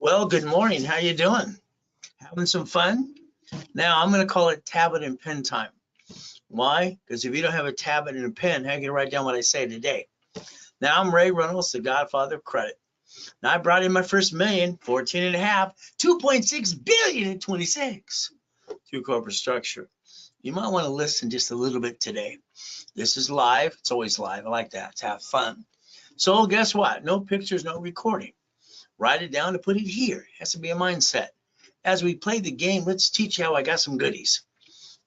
Well, good morning. How you doing? Having some fun? Now, I'm going to call it tablet and pen time. Why? Because if you don't have a tablet and a pen, how can you write down what I say today? Now, I'm Ray Reynolds, the godfather of credit. Now, I brought in my first million, 14 and a half, 2.6 billion in 26 through corporate structure. You might want to listen just a little bit today. This is live. It's always live. I like that. To have fun. So guess what? No pictures, no recording. Write it down and put it here. It has to be a mindset. As we play the game, let's teach you how I got some goodies.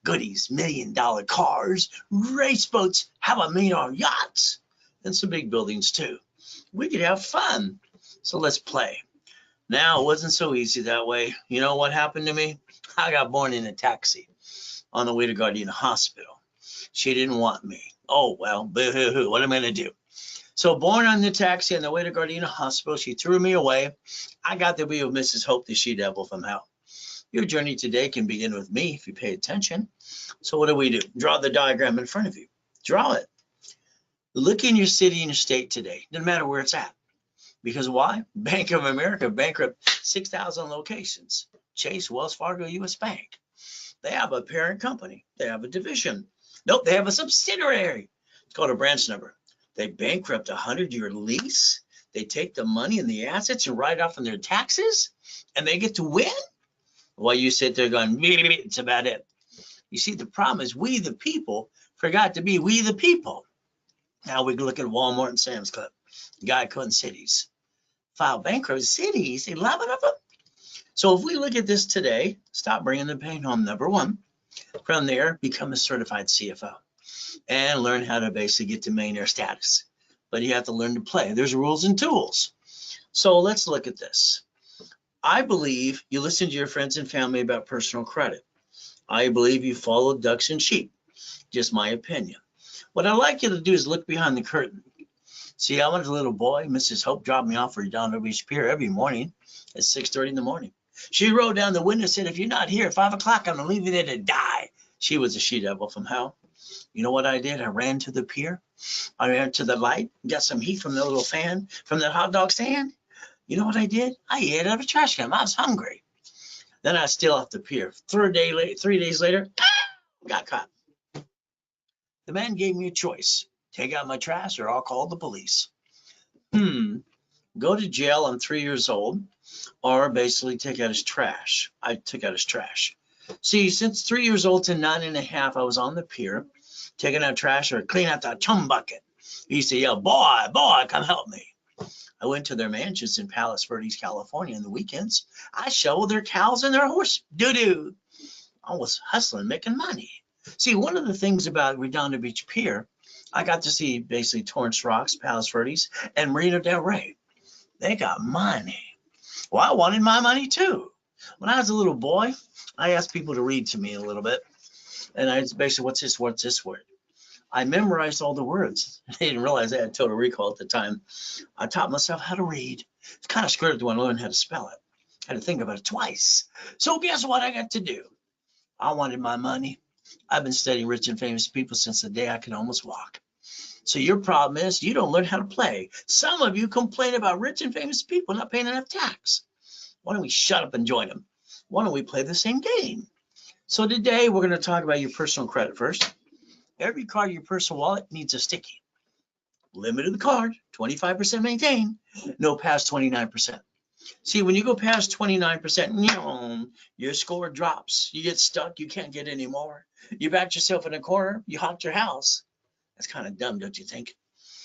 Goodies, $1 million cars, race boats, how about $1 million yachts, and some big buildings too. We could have fun. So let's play. Now, it wasn't so easy that way. You know what happened to me? I got born in a taxi on the way to Gardena Hospital. She didn't want me. Oh, well, boo-hoo-hoo. What am I going to do? So born on the taxi on the way to Gardena Hospital, she threw me away. I got to be with Mrs. Hope, the she-devil from hell. Your journey today can begin with me if you pay attention. So what do? Draw the diagram in front of you. Draw it. Look in your city and your state today. Doesn't matter where it's at. Because why? Bank of America bankrupt 6,000 locations. Chase, Wells Fargo, U.S. Bank. They have a parent company. They have a division. Nope, they have a subsidiary. It's called a branch number. They bankrupt a 100-year lease. They take the money and the assets and write off on their taxes, and they get to win? Well, you sit there going, it's about it. You see, the problem is we, the people, forgot to be we, the people. Now we can look at Walmart and Sam's Club, Geico and cities. File bankruptcy cities, 11 of them. So if we look at this today, stop bringing the pain home, number one. From there, become a certified CFO. And learn how to basically get to millionaire status. But you have to learn to play. There's rules and tools. So let's look at this. I believe you listen to your friends and family about personal credit. I believe you follow ducks and sheep. Just my opinion. What I'd like you to do is look behind the curtain. See, I was a little boy. Mrs. Hope dropped me off for Redondo Beach Pier every morning at 6:30 in the morning. She rolled down the window and said, if you're not here at 5 o'clock, I'm going to leave you there to die. She was a she-devil from hell. You know what I did? I ran to the pier. I ran to the light, got some heat from the little fan from the hot dog stand. You know what I did? I ate out of a trash can. I was hungry. Then I still off the pier. 3 days later, got caught. The man gave me a choice. Take out my trash or I'll call the police. Go to jail. I'm 3 years old. Or basically take out his trash. I took out his trash. See, since 3 years old to 9.5, I was on the pier, taking out trash or clean out the chum bucket. He used to yell, boy, come help me. I went to their mansions in Palos Verdes, California on the weekends. I shoveled their cows and their horse doo-doo. I was hustling, making money. See, one of the things about Redondo Beach Pier, I got to see basically Torrance Rocks, Palos Verdes, and Marina Del Rey. They got money. Well, I wanted my money too. When I was a little boy, I asked people to read to me a little bit. And I basically, what's this word? I memorized all the words. I didn't realize I had total recall at the time. I taught myself how to read. It's kind of scared when I learned how to spell it. I had to think about it twice. So guess what I got to do? I wanted my money. I've been studying rich and famous people since the day I could almost walk. So your problem is you don't learn how to play. Some of you complain about rich and famous people not paying enough tax. Why don't we shut up and join them? Why don't we play the same game? So today we're going to talk about your personal credit first. Every card in your personal wallet needs a sticky. Limit of the card, 25% maintain, no past 29%. See, when you go past 29%, your score drops. You get stuck, you can't get any more. You backed yourself in a corner, you honked your house. That's kind of dumb, don't you think?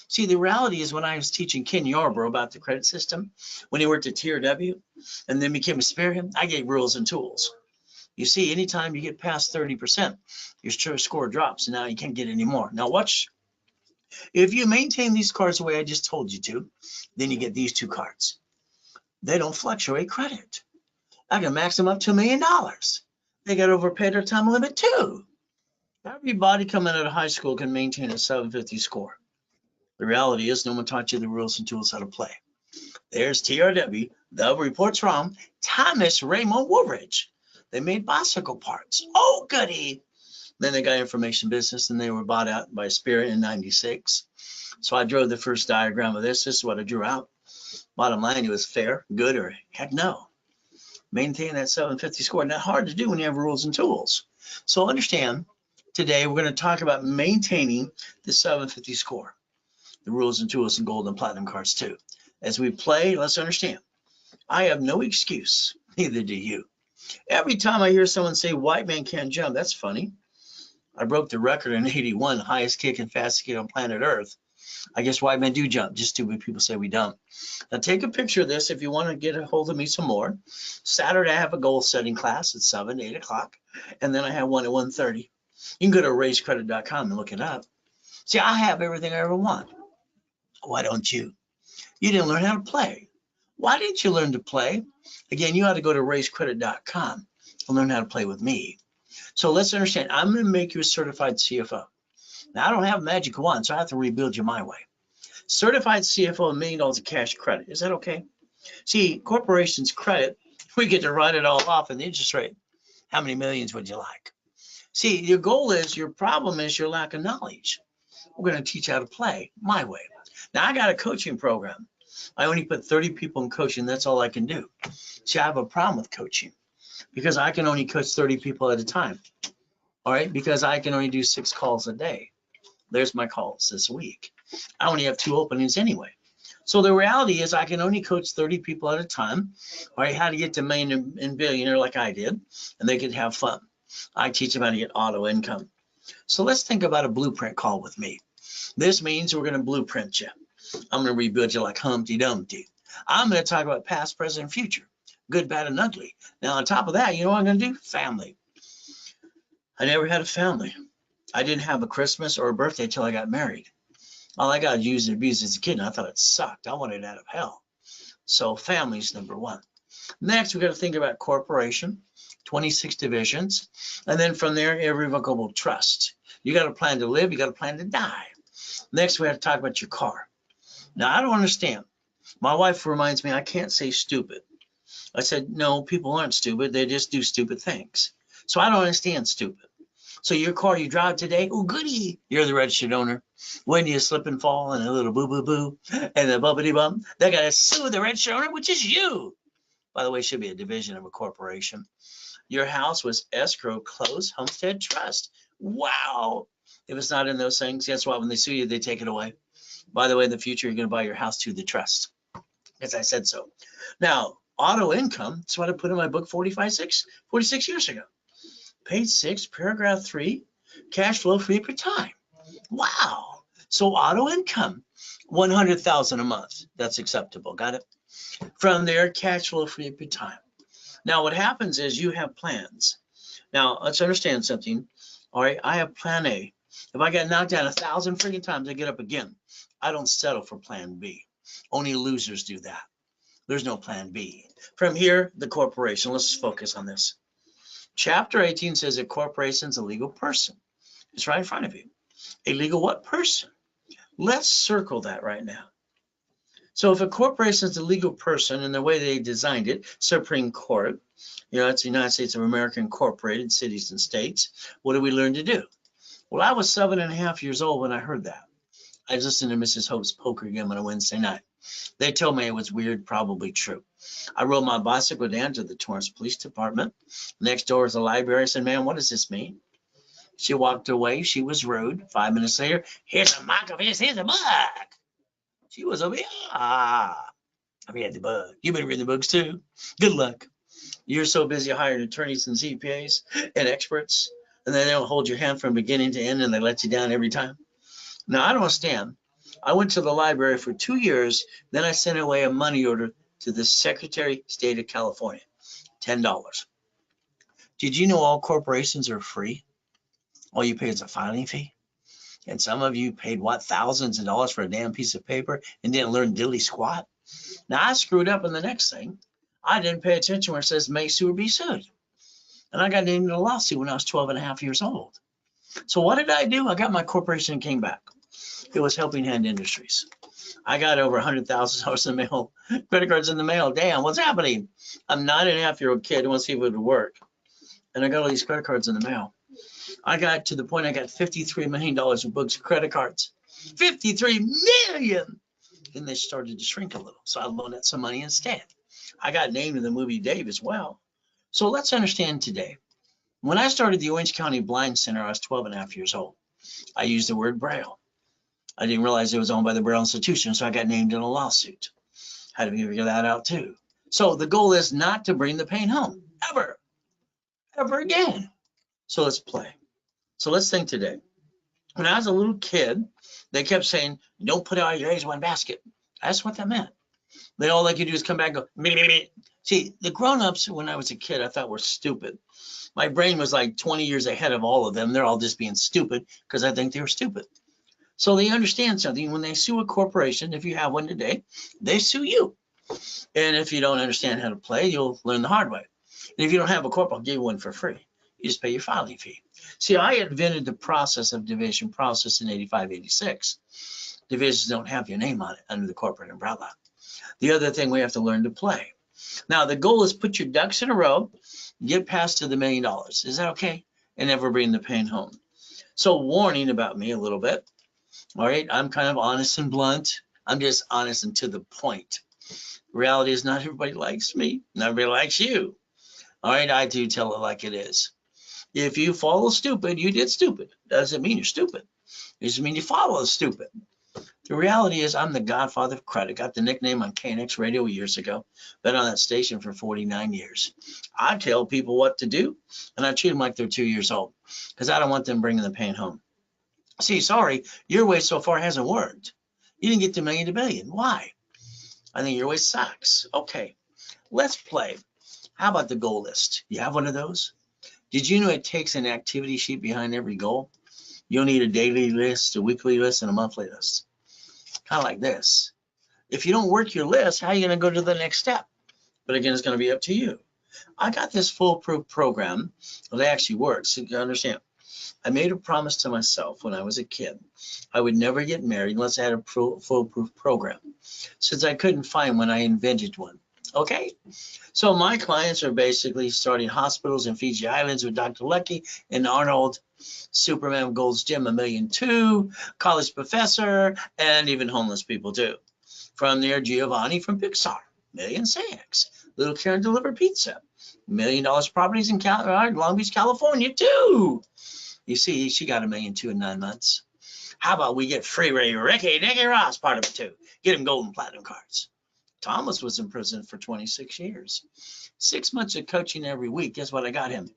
See, the reality is when I was teaching Ken Yarborough about the credit system, when he worked at TRW and then became a spearhead, I gave rules and tools. You see, anytime you get past 30%, your score drops, and now you can't get any more. Now watch. If you maintain these cards the way I just told you to, then you get these 2 cards. They don't fluctuate credit. I can max them up to $1 million. They got overpaid their time limit too. Everybody coming out of high school can maintain a 750 score. The reality is no one taught you the rules and tools how to play. There's TRW, the report's wrong, Thomas Raymond Woolridge. They made bicycle parts. Oh, goody. Then they got information business, and they were bought out by Spirit in 96. So I drew the first diagram of this. This is what I drew out. Bottom line, it was fair, good, or heck no. Maintain that 750 score. Not hard to do when you have rules and tools. So understand, today we're going to talk about maintaining the 750 score. The rules and tools and gold and platinum cards too. As we play, let's understand, I have no excuse, neither do you. Every time I hear someone say white man can't jump, that's funny. I broke the record in 81, highest kick and fastest kick on planet Earth. I guess white men do jump, just stupid people say we don't. Now take a picture of this if you want to get a hold of me some more. Saturday I have a goal setting class at 7 to 8 o'clock, and then I have one at 1:30. You can go to raisecredit.com and look it up. See, I have everything I ever want. Why don't you? You didn't learn how to play. Why didn't you learn to play? Again, you ought to go to raisecredit.com and learn how to play with me. So let's understand, I'm going to make you a certified CFO. Now, I don't have a magic wand, so I have to rebuild you my way. Certified CFO, $1 million of cash credit. Is that okay? See, corporations credit, we get to write it all off in the interest rate. How many millions would you like? See, your goal is, your problem is your lack of knowledge. We're going to teach you how to play my way. Now, I got a coaching program. I only put 30 people in coaching. That's all I can do. See, I have a problem with coaching because I can only coach 30 people at a time. All right, because I can only do 6 calls a day. There's my calls this week. I only have 2 openings anyway. So the reality is I can only coach 30 people at a time. All right, how to get to million and billionaire like I did, and they could have fun. I teach them how to get auto income. So let's think about a blueprint call with me. This means we're going to blueprint you. I'm going to rebuild you like Humpty Dumpty. I'm going to talk about past, present, and future. Good, bad, and ugly. Now, on top of that, you know what I'm going to do? Family. I never had a family. I didn't have a Christmas or a birthday until I got married. All I got used and abused as a kid, and I thought it sucked. I wanted it out of hell. So family's number one. Next, we got to think about corporation, 26 divisions, and then from there, irrevocable trust. You got a plan to live, you got a plan to die. Next, we have to talk about your car. Now, I don't understand. My wife reminds me I can't say stupid. I said, no, people aren't stupid. They just do stupid things. So I don't understand stupid. So your car you drive today, oh, goody, you're the registered owner. When you slip and fall and a little boo-boo-boo and a bumpity-bump, they got to sue the registered owner, which is you. By the way, it should be a division of a corporation. Your house was escrow, closed, homestead, trust. Wow. If it's not in those things, guess what? When they sue you, they take it away. By the way, in the future, you're going to buy your house to the trust. As I said so. Now, auto income, that's what I put in my book 46 years ago. Page 6, paragraph 3, cash flow free per time. Wow. So auto income, 100,000 a month. That's acceptable. Got it? From there, cash flow free per time. Now, what happens is you have plans. Now, let's understand something. All right, I have plan A. If I get knocked down 1,000 freaking times, I get up again. I don't settle for plan B. Only losers do that. There's no plan B. From here, the corporation. Let's focus on this. Chapter 18 says a corporation is a legal person. It's right in front of you. A legal what person? Let's circle that right now. So if a corporation is a legal person in the way they designed it, Supreme Court, it's the United States of America Incorporated, cities and states, what do we learn to do? Well, I was 7.5 years old when I heard that. I was listening to Mrs. Hope's poker game on a Wednesday night. They told me it was weird, probably true. I rode my bicycle down to the Torrance Police Department. Next door is the library. I said, ma'am, what does this mean? She walked away. She was rude. 5 minutes later, here's a mock of his, here's a book. She was over here. I read the book. You've been reading the books too. Good luck. You're so busy hiring attorneys and CPAs and experts, and then they don't hold your hand from beginning to end, and they let you down every time. Now, I don't understand. I went to the library for 2 years. Then I sent away a money order to the Secretary of State of California, $10. Did you know all corporations are free? All you pay is a filing fee. And some of you paid what, thousands of dollars for a damn piece of paper and didn't learn diddly squat. Now I screwed up in the next thing. I didn't pay attention where it says may sue or be sued. And I got named in a lawsuit when I was 12 and a half years old. So what did I do? I got my corporation and came back. It was Helping Hand Industries. I got over $100,000 in the mail, credit cards in the mail. Damn, what's happening? I'm a 9.5-year-old kid who wants to see if it would work. And I got all these credit cards in the mail. I got to the point I got $53 million in books of credit cards. 53 million! And they started to shrink a little. So I loaned out some money instead. I got named in the movie Dave as well. So let's understand today. When I started the Orange County Blind Center, I was 12 and a half years old. I used the word Braille. I didn't realize it was owned by the Braille Institution, so I got named in a lawsuit. Had to figure that out too. So the goal is not to bring the pain home, ever again. So let's play. So let's think today. When I was a little kid, they kept saying, don't put all your eggs in one basket. That's what that meant. Then all they could do is come back and go, me, me, me. See, the grown-ups, when I was a kid, I thought were stupid. My brain was like 20 years ahead of all of them. They're all just being stupid because I think they were stupid. So they understand something. When they sue a corporation, if you have one today, they sue you. And if you don't understand how to play, you'll learn the hard way. And if you don't have a corp, I'll give you one for free. You just pay your filing fee. See, I invented the process of division process in 85, 86. Divisions don't have your name on it under the corporate umbrella. The other thing we have to learn to play. Now, the goal is put your ducks in a row, get past to the $1 million. Is that okay? And never bring the pain home. So warning about me a little bit. All right, I'm kind of honest and blunt. I'm just honest and to the point. Reality is not everybody likes me. Not everybody likes you. All right, I do tell it like it is. If you follow stupid, you did stupid. Doesn't mean you're stupid. It just means you follow stupid. The reality is I'm the godfather of credit. Got the nickname on KNX radio years ago. Been on that station for 49 years. I tell people what to do, and I treat them like they're 2 years old because I don't want them bringing the pain home. See, sorry, your way so far hasn't worked. You didn't get to million to billion. Why? I think your way sucks. Okay, let's play. How about the goal list? You have one of those? Did you know it takes an activity sheet behind every goal? You'll need a daily list, a weekly list, and a monthly list. Kind of like this. If you don't work your list, how are you going to go to the next step? But again, it's going to be up to you. I got this foolproof program that actually works. So you understand. I made a promise to myself when I was a kid. I would never get married unless I had a foolproof program. Since I couldn't find one, I invented one. Okay? So my clients are basically starting hospitals in Fiji Islands with Dr. Lucky and Arnold, Superman of Gold's Gym, $1.2 million, college professor, and even homeless people too. From there, Giovanni from Pixar, $1.6 million. Little Karen deliver pizza, $1 million properties in Long Beach, California too. You see, she got $1.2 million in 9 months. How about we get free Ricky Ross part of it too? Get him gold and platinum cards. Thomas was in prison for 26 years. 6 months of coaching every week. Guess what I got him?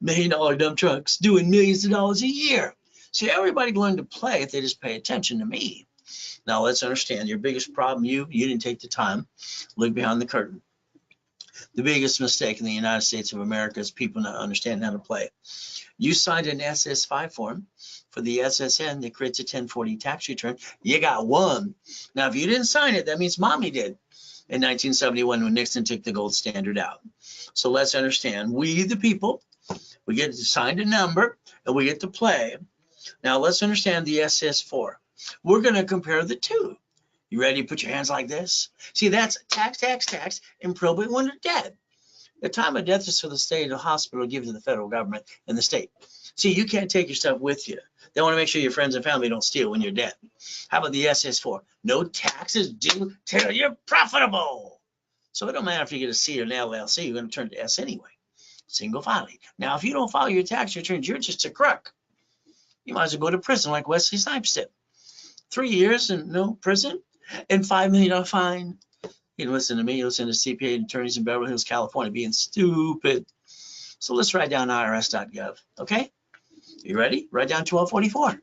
$1 million dump trucks doing millions of dollars a year. See, everybody learned to play if they just pay attention to me. Now let's understand your biggest problem. You didn't take the time. Look behind the curtain. The biggest mistake in the United States of America is people not understanding how to play. You signed an SS5 form for the SSN that creates a 1040 tax return. You got one. Now, if you didn't sign it, that means mommy did in 1971 when Nixon took the gold standard out. So let's understand, we the people, we get to sign a number and we get to play. Now let's understand the SS4. We're going to compare the two. You ready to put your hands like this? See, that's tax, tax, tax, and probate when they're dead. The time of death is for the state or the hospital to give to the federal government and the state. See, you can't take your stuff with you. They want to make sure your friends and family don't steal when you're dead. How about the SS4? No taxes due till you're profitable. So it don't matter if you get a C or an LLC, you're going to turn to S anyway. Single filing. Now, if you don't file your tax returns, you're just a crook. You might as well go to prison like Wesley Snipes did. 3 years and no prison and $5 million fine. You listen to me, you listen to CPA attorneys in Beverly Hills, California being stupid. So let's write down irs.gov, okay? You ready? Write down 1244.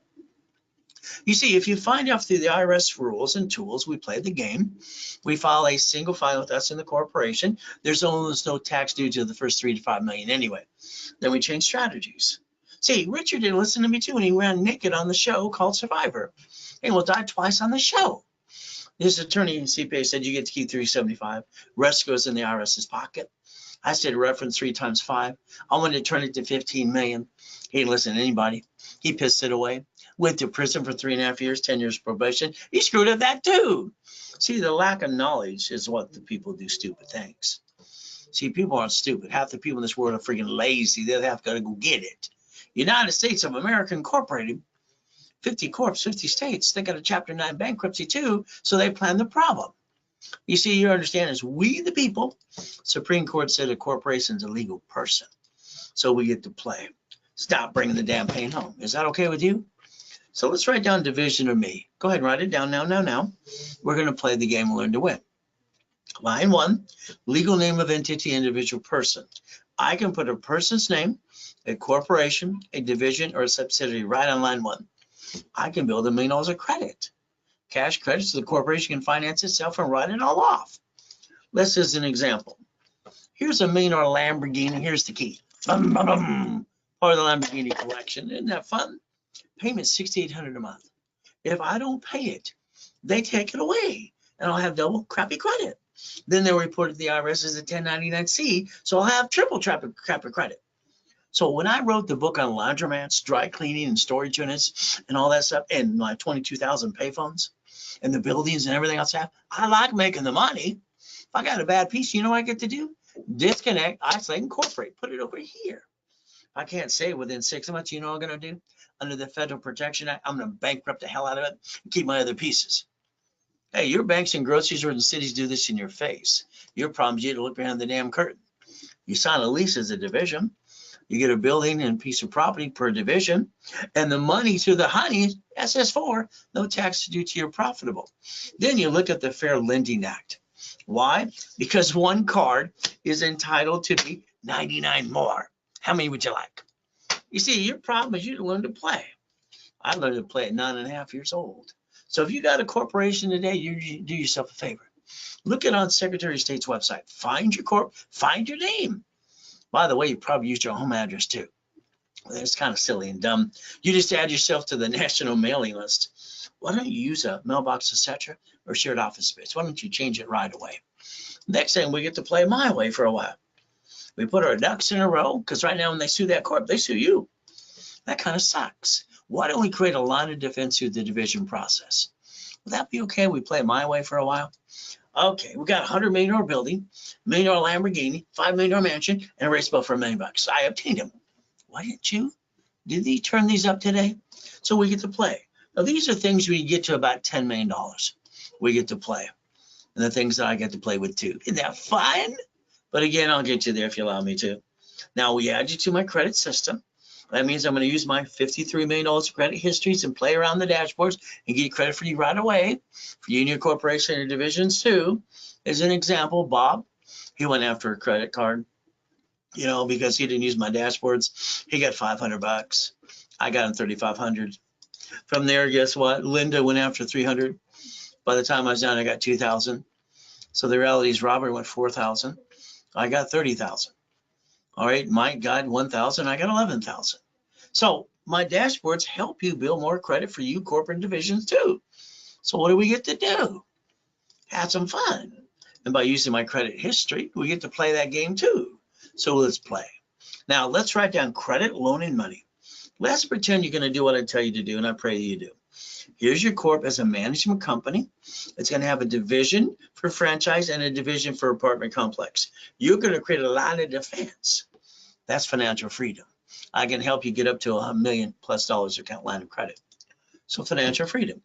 You see, if you find out through the IRS rules and tools, we play the game. We file a single filing with us in the corporation. There's almost no tax due to the first 3 to 5 million anyway. Then we change strategies. See, Richard didn't listen to me too when he ran naked on the show called Survivor. He will die twice on the show. His attorney, CPA, said you get to keep 375. Rest goes in the IRS's pocket. I said reference 3 times 5. I wanted to turn it to 15 million. He didn't listen to anybody. He pissed it away. Went to prison for 3.5 years, 10 years probation. He screwed up that too. See, the lack of knowledge is what the people do stupid things. See, people aren't stupid. Half the people in this world are freaking lazy. They have got to go get it. United States of America Incorporated, 50 corps, 50 states. They got a Chapter 9 bankruptcy too, so they plan the problem. You see, you understand, is we the people, Supreme Court said a corporation's a legal person. So we get to play. Stop bringing the damn pain home. Is that okay with you? So let's write down division of me. Go ahead and write it down now. We're going to play the game and learn to win. Line 1, legal name of entity, individual person. I can put a person's name, a corporation, a division, or a subsidiary right on line 1. I can build $1 million of credit. Cash credit so the corporation can finance itself and write it all off. Let's as an example. Here's $1 million Lamborghini. Here's the key. Bum, bum, bum. Part of the Lamborghini collection. Isn't that fun? Payment $6,800 a month. If I don't pay it, they take it away, and I'll have double crappy credit. Then they'll report it to the IRS as a 1099-C, so I'll have triple crappy credit. So when I wrote the book on laundromats, dry cleaning, and storage units, and all that stuff, and my 22,000 payphones, and the buildings and everything else, I like making the money. If I got a bad piece, you know what I get to do? Disconnect, isolate, incorporate, put it over here. I can't say within 6 months, you know what I'm going to do? Under the Federal Protection Act, I'm going to bankrupt the hell out of it and keep my other pieces. Hey, your banks and grocery stores and cities do this in your face. Your problem is you have to look behind the damn curtain. You sign a lease as a division. You get a building and a piece of property per division, and the money through the honey, SS4, no tax due to your profitable. Then you look at the Fair Lending Act. Why? Because one card is entitled to be 99 more. How many would you like? You see, your problem is you learn to play. I learned to play at 9.5 years old. So if you got a corporation today, you do yourself a favor. Look at on Secretary of State's website. Find your corp, find your name. By the way, you probably used your home address too. It's kind of silly and dumb. You just add yourself to the national mailing list. Why don't you use a mailbox, etc., or shared office space? Why don't you change it right away? Next thing, we get to play my way for a while. We put our ducks in a row, because right now when they sue that corp, they sue you. That kind of sucks. Why don't we create a line of defense through the division process? Would that be okay? We play my way for a while. Okay, we got a $100 million building, $1 million Lamborghini, $5 million mansion, and a race boat for $1 million. I obtained them. Why didn't you? Did they turn these up today? So we get to play. Now these are things we get to about $10 million. We get to play. And the things that I get to play with too. Isn't that fun? But again, I'll get you there if you allow me to. Now we add you to my credit system. That means I'm going to use my $53 million of credit histories and play around the dashboards and get you credit for you right away. For you and your corporation and divisions too. As an example, Bob, he went after a credit card, because he didn't use my dashboards. He got $500. I got him $3,500. From there, guess what? Linda went after $300. By the time I was done, I got $2,000. So the reality is Robert went $4,000. I got $30,000. All right, Mike got $1,000. I got $11,000. So my dashboards help you build more credit for you corporate divisions too. So what do we get to do? Have some fun. And by using my credit history, we get to play that game too. So let's play. Now let's write down credit, loan, and money. Let's pretend you're going to do what I tell you to do, and I pray you do. Here's your corp as a management company. It's going to have a division for franchise and a division for apartment complex. You're going to create a line of defense. That's financial freedom. I can help you get up to $1 million+ account line of credit. So financial freedom.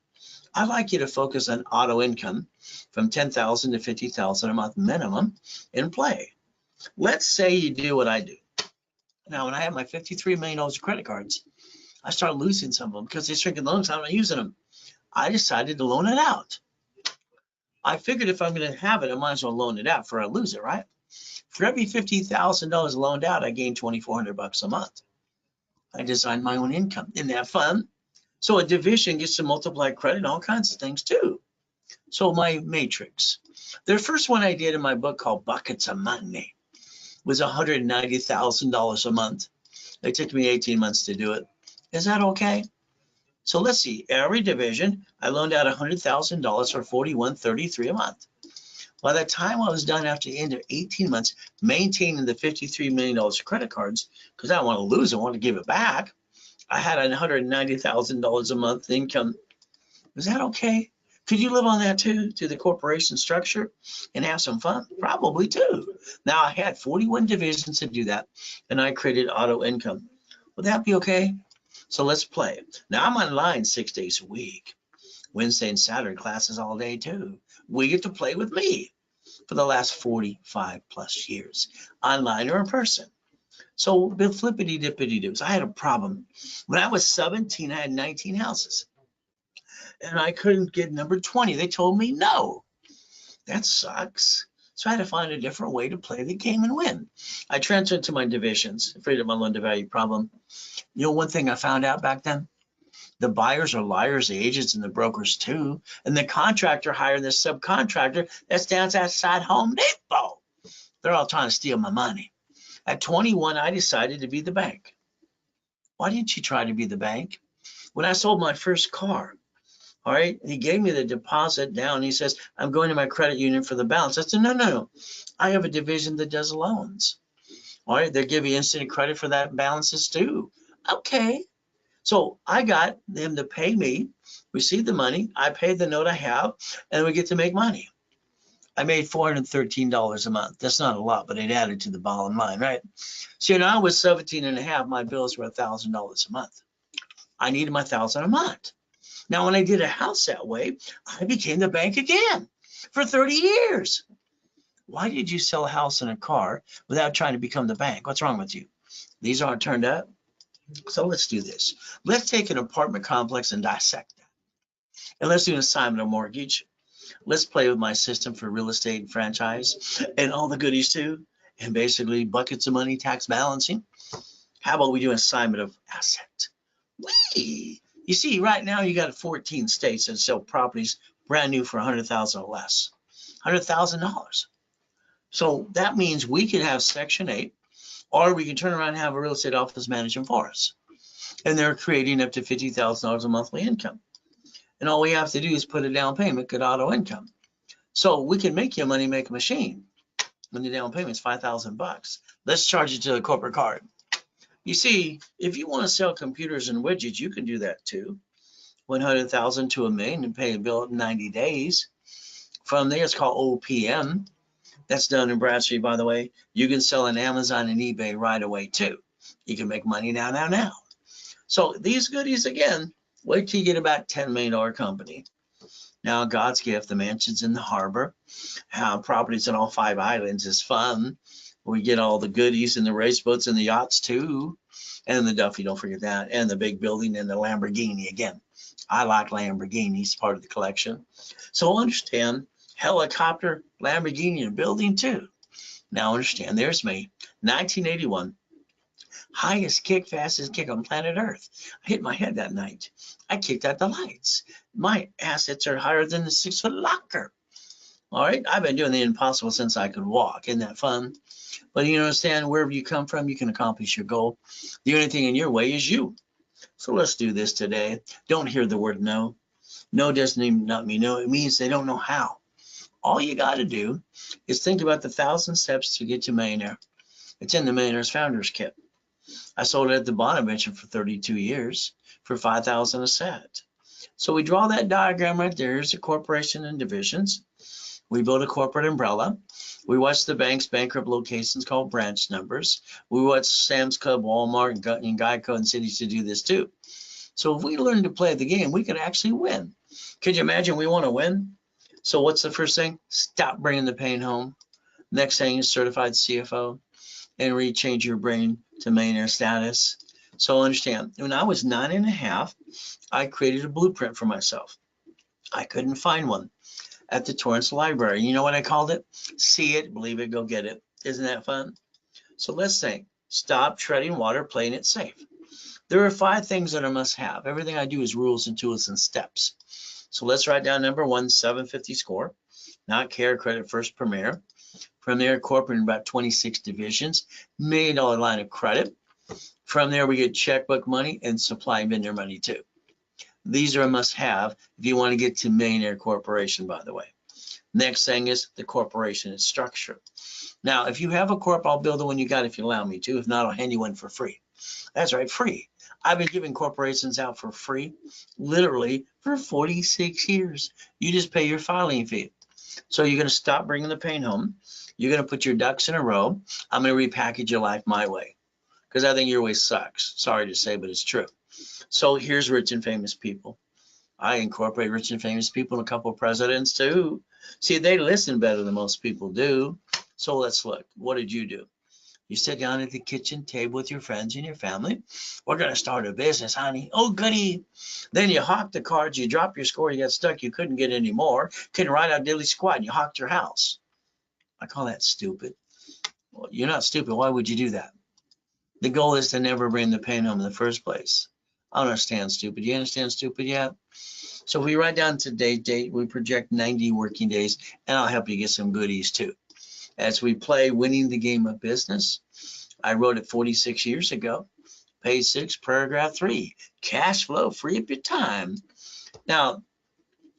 I'd like you to focus on auto income from $10,000 to $50,000 a month minimum in play. Let's say you do what I do. Now, when I have my $53 million of credit cards, I start losing some of them because they're shrinking loans. I'm not using them. I decided to loan it out. I figured if I'm going to have it, I might as well loan it out before I lose it, right? For every $50,000 loaned out, I gain $2,400 a month. I designed my own income. Isn't that fun? So a division gets to multiply credit and all kinds of things too. So my matrix, the first one I did in my book called Buckets of Money was $190,000 a month. It took me 18 months to do it. Is that okay? So let's see, every division, I loaned out $100,000 for $41.33 a month. By the time I was done after the end of 18 months, maintaining the $53 million of credit cards, because I don't want to lose it, I want to give it back, I had $190,000 a month income. Was that okay? Could you live on that too, to the corporation structure and have some fun? Probably too. Now I had 41 divisions to do that, and I created auto income. Would that be okay? So let's play. Now I'm online 6 days a week. Wednesday and Saturday classes all day too. We get to play with me for the last 45 plus years, online or in person. So the flippity dippity doos. I had a problem. When I was 17, I had 19 houses and I couldn't get number 20. They told me no. That sucks. So I had to find a different way to play the game and win. I transferred to my divisions, afraid of my loan to value problem. You know, one thing I found out back then, the buyers are liars, the agents and the brokers too. And the contractor hired this subcontractor that stands outside Home Depot. They're all trying to steal my money. At 21, I decided to be the bank. Why didn't you try to be the bank? When I sold my first car, all right, he gave me the deposit down. He says, I'm going to my credit union for the balance. I said, no. I have a division that does loans. All right, they give you instant credit for that balances too. Okay. So I got them to pay me, receive the money, I paid the note I have, and we get to make money. I made $413 a month. That's not a lot, but it added to the bottom line, right? So now I was 17 and a half, my bills were $1,000 a month. I needed my $1,000 a month. Now, when I did a house that way, I became the bank again for 30 years. Why did you sell a house and a car without trying to become the bank? What's wrong with you? These aren't turned up. So let's do this. Let's take an apartment complex and dissect that. And let's do an assignment of mortgage. Let's play with my system for real estate and franchise and all the goodies too. And basically buckets of money, tax balancing. How about we do an assignment of asset? You see, right now you got 14 states that sell properties brand new for $100,000 or less. $100,000. So that means we could have Section 8, or we can turn around and have a real estate office managing for us. And they're creating up to $50,000 a monthly income. And all we have to do is put a down payment, get auto income. So we can make you a money making machine when the down payment is $5,000. Let's charge it to the corporate card. You see, if you want to sell computers and widgets, you can do that too. 100,000 to $1 million and pay a bill in 90 days. From there, it's called OPM. That's done in Bradstreet, by the way. You can sell on Amazon and eBay right away too. You can make money now. So these goodies, again, wait till you get about $10 million company. Now, God's gift, the mansions in the harbor, properties in all 5 islands is fun. We get all the goodies and the race boats and the yachts too. And the Duffy, don't forget that. And the big building and the Lamborghini again. I like Lamborghinis, part of the collection. So understand, helicopter, Lamborghini, and building too. Now understand, there's me, 1981. Highest kick, fastest kick on planet Earth. I hit my head that night. I kicked out the lights. My assets are higher than the 6-foot locker. All right, I've been doing the impossible since I could walk. Isn't that fun? But you understand, wherever you come from, you can accomplish your goal. The only thing in your way is you. So let's do this today. Don't hear the word no. No doesn't even not mean no. It means they don't know how. All you got to do is think about the 1,000 steps to get to millionaire. It's in the Millionaires Founders Kit. I sold it at the Bonaventure for 32 years for $5,000 a set. So we draw that diagram right there. Here's a corporation and divisions. We build a corporate umbrella. We watch the bank's bankrupt locations called branch numbers. We watch Sam's Club, Walmart, and Geico and cities to do this too. So if we learn to play the game, we could actually win. Could you imagine we want to win? So what's the first thing? Stop bringing the pain home. Next thing is certified CFO and rechange your brain to millionaire status. So understand, when I was 9 and a half, I created a blueprint for myself. I couldn't find one at the Torrance Library. You know what I called it? See it, believe it, go get it. Isn't that fun? So let's think. Stop treading water, playing it safe. There are 5 things that I must have. Everything I do is rules and tools and steps. So let's write down number 1, 750 score. Not care, credit first, premier. From there, corporate in about 26 divisions, $1 million line of credit. From there, we get checkbook money and supply vendor money too. These are a must have if you want to get to millionaire corporation, by the way. Next thing is the corporation structure. Now, if you have a corp, I'll build the one you got if you allow me to. If not, I'll hand you one for free. That's right, free. I've been giving corporations out for free, literally for 46 years. You just pay your filing fee. So you're going to stop bringing the pain home. You're going to put your ducks in a row. I'm going to repackage your life my way because I think your way sucks. Sorry to say, but it's true. So here's rich and famous people. I incorporate rich and famous people and a couple of presidents too. See, they listen better than most people do. So let's look. What did you do? You sit down at the kitchen table with your friends and your family. We're going to start a business, honey. Oh, goody. Then you hawk the cards. You drop your score. You got stuck. You couldn't get any more. Couldn't write out diddly squat. And you hawked your house. I call that stupid. Well, you're not stupid. Why would you do that? The goal is to never bring the pain home in the first place. I don't understand stupid. You understand stupid yet? So we write down today's date. We project 90 working days, and I'll help you get some goodies too. As we play winning the game of business, I wrote it 46 years ago. Page 6, paragraph 3, cash flow, free up your time. Now,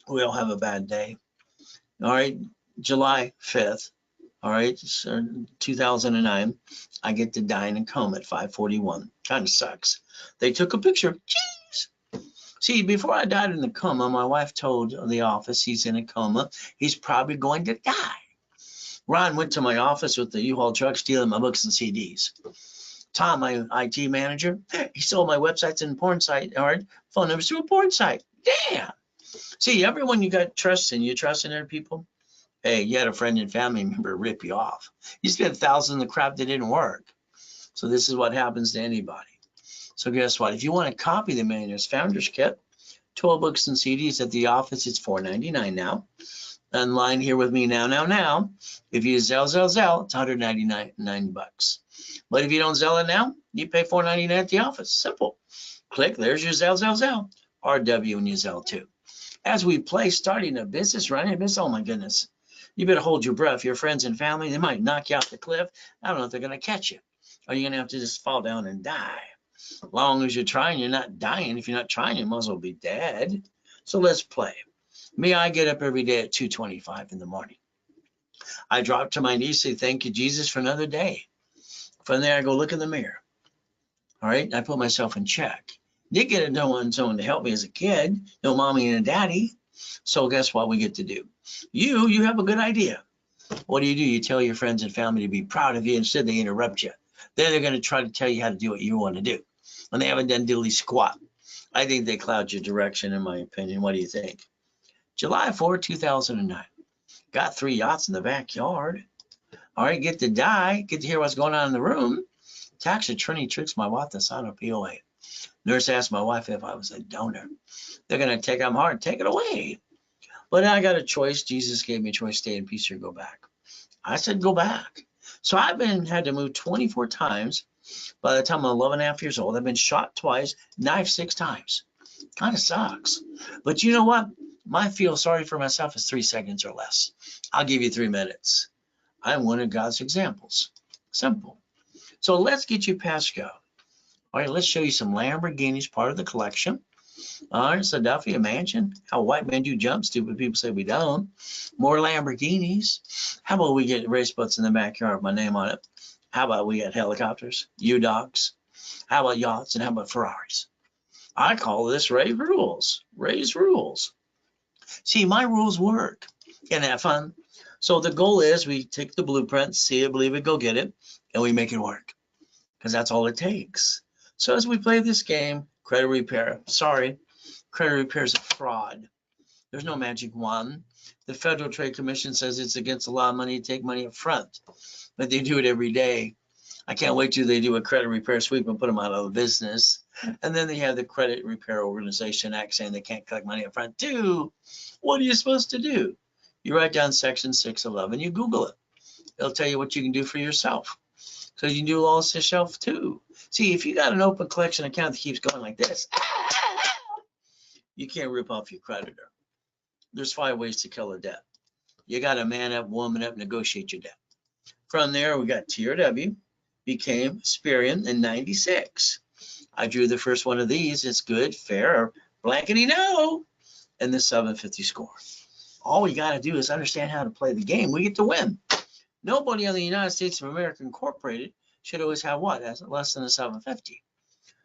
we all have a bad day. All right, July 5th, all right, so 2009, I get to die in a coma at 5:41. Kind of sucks. They took a picture. Jeez. See, before I died in the coma, my wife told the office he's in a coma. He's probably going to die. Ron went to my office with the U-Haul truck stealing my books and CDs. Tom, my IT manager, he sold my websites and porn site, all right, phone numbers to a porn site. Damn. See, everyone you got trust in, you trust in other people. Hey, you had a friend and family member rip you off. You spent thousands on the crap that didn't work. So this is what happens to anybody. So guess what? If you want to copy the Millionaires Founders Kit, 12 books and CDs at the office, it's $4.99 now. Online here with me now. If you Zelle, it's $199 bucks. But if you don't Zelle it now, you pay $4.99 at the office. Simple. Click, there's your Zelle. RW and your Zelle too. As we play starting a business, running a business, oh my goodness. You better hold your breath. Your friends and family, they might knock you off the cliff. I don't know if they're going to catch you. Or you're going to have to just fall down and die. As long as you're trying, you're not dying. If you're not trying, you might as well be dead. So let's play. Me, I get up every day at 2:25 in the morning. I drop to my knees, say, thank you, Jesus, for another day. From there, I go look in the mirror. All right, I put myself in check. Did get someone to help me as a kid, no mommy and a daddy. So guess what we get to do? You have a good idea. What do? You tell your friends and family to be proud of you. Instead, they interrupt you. Then they're going to try to tell you how to do what you want to do. And they haven't done diddly squat. I think they cloud your direction, in my opinion. What do you think? July 4, 2009. Got 3 yachts in the backyard. All right, get to die. Get to hear what's going on in the room. Tax attorney tricks my wife to sign a POA. Nurse asked my wife if I was a donor. They're going to take them hard. Take it away. But I got a choice. Jesus gave me a choice, stay in peace or go back. I said go back. So I've had to move 24 times. By the time I'm 11 and a half years old, I've been shot twice, knifed 6 times. Kind of sucks. But you know what? My feel sorry for myself is 3 seconds or less. I'll give you 3 minutes. I'm one of God's examples. Simple. So let's get you past go. All right, let's show you some Lamborghinis, part of the collection. All right, Philadelphia mansion. How white men do jump. Stupid people say we don't. More Lamborghinis. How about we get race boats in the backyard with my name on it? How about we get helicopters, U-Dogs? How about yachts and how about Ferraris? I call this Ray's rules. Ray's rules. See, my rules work. Isn't that fun? So the goal is we take the blueprint, see it, believe it, go get it, and we make it work. Because that's all it takes. So as we play this game, credit repair. Sorry, credit repair is a fraud. There's no magic wand. The Federal Trade Commission says it's against the law of money to take money up front. But they do it every day. I can't wait till they do a credit repair sweep and put them out of business. And then they have the Credit Repair Organization Act saying they can't collect money up front too. What are you supposed to do? You write down section 611, you Google it. It'll tell you what you can do for yourself. because you can do all this yourself too. See, if you got an open collection account that keeps going like this, you can't rip off your creditor. There's 5 ways to kill a debt. You got to man up, woman up, negotiate your debt. From there, we got TRW, became Experian in 96. I drew the first one of these. It's good, fair, or blankety no, and the 750 score. All we got to do is understand how to play the game. We get to win. Nobody in the United States of America Incorporated should always have what? Less than a 750.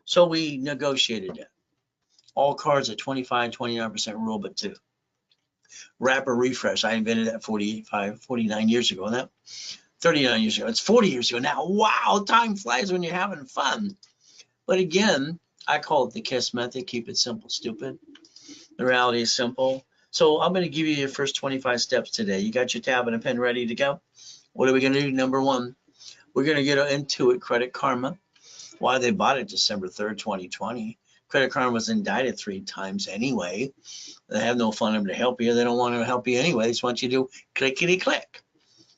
So we negotiated it. All cards at 25, 29% rule, but 2. Wrapper refresh. I invented that 49 years ago. That 39 years ago. It's 40 years ago now. Wow, time flies when you're having fun. But again, I call it the KISS method. Keep it simple, stupid. The reality is simple. So I'm going to give you your first 25 steps today. You got your tab and a pen ready to go? What are we going to do? Number 1, we're going to get into it. Credit Karma. Why they bought it December 3rd, 2020. Credit Karma was indicted 3 times anyway. They have no fun to help you. They don't want to help you anyway. They just want you to do clickety click.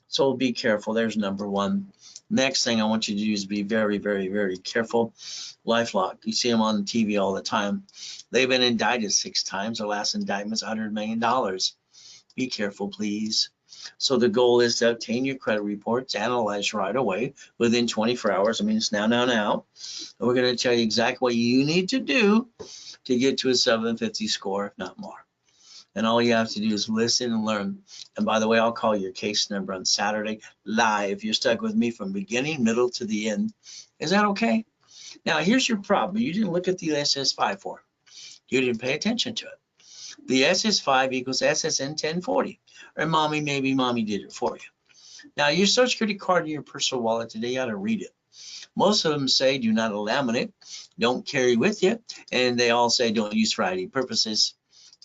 So be careful. There's number 1. Next thing I want you to do is be very, very, very careful. LifeLock. You see them on TV all the time. They've been indicted 6 times. Their last indictment's $100 million. Be careful, please. So the goal is to obtain your credit reports, analyze right away within 24 hours. I mean, it's now. And we're going to tell you exactly what you need to do to get to a 750 score, if not more. And all you have to do is listen and learn. And by the way, I'll call your case number on Saturday live. You're stuck with me from beginning, middle to the end. Is that okay? Now, here's your problem. You didn't look at the SS5 form. You didn't pay attention to it. The SS5 equals SSN 1040. Or maybe mommy did it for you. Now, your Social Security card in your personal wallet today, you ought to read it. Most of them say do not laminate, don't carry with you, and they all say don't use for ID purposes.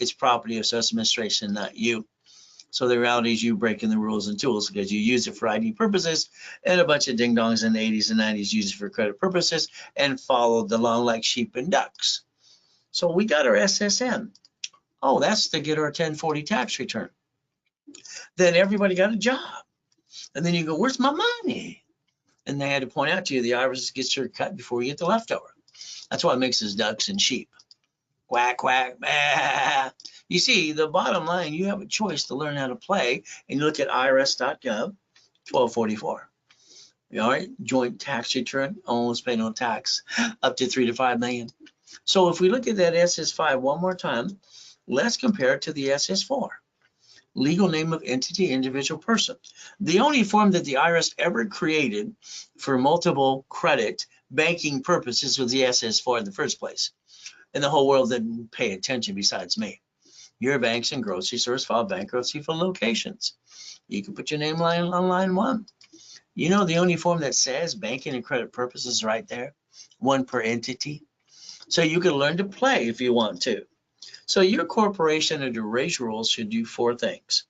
It's property of Social Administration, not you. So the reality is you breaking the rules and tools because you use it for ID purposes, and a bunch of ding-dongs in the 80s and 90s use it for credit purposes and followed along like sheep and ducks. So we got our SSN. Oh, that's to get our 1040 tax return. Then everybody got a job. And then you go, where's my money? And they had to point out to you, the IRS gets your cut before you get the leftover. That's what makes us ducks and sheep. Quack, quack, bah. You see, the bottom line, you have a choice to learn how to play, and you look at irs.gov, 1244. All right, joint tax return, almost pay no tax, up to 3 to 5 million. So if we look at that SS5 one more time, let's compare it to the SS4. Legal name of entity, individual person. The only form that the IRS ever created for multiple credit banking purposes was the SS4 in the first place. And the whole world didn't pay attention besides me. Your banks and grocery stores file bankruptcy for locations. You can put your name on line 1. You know the only form that says banking and credit purposes right there, 1 per entity. So you can learn to play if you want to. So your corporation under raise rules should do 4 things.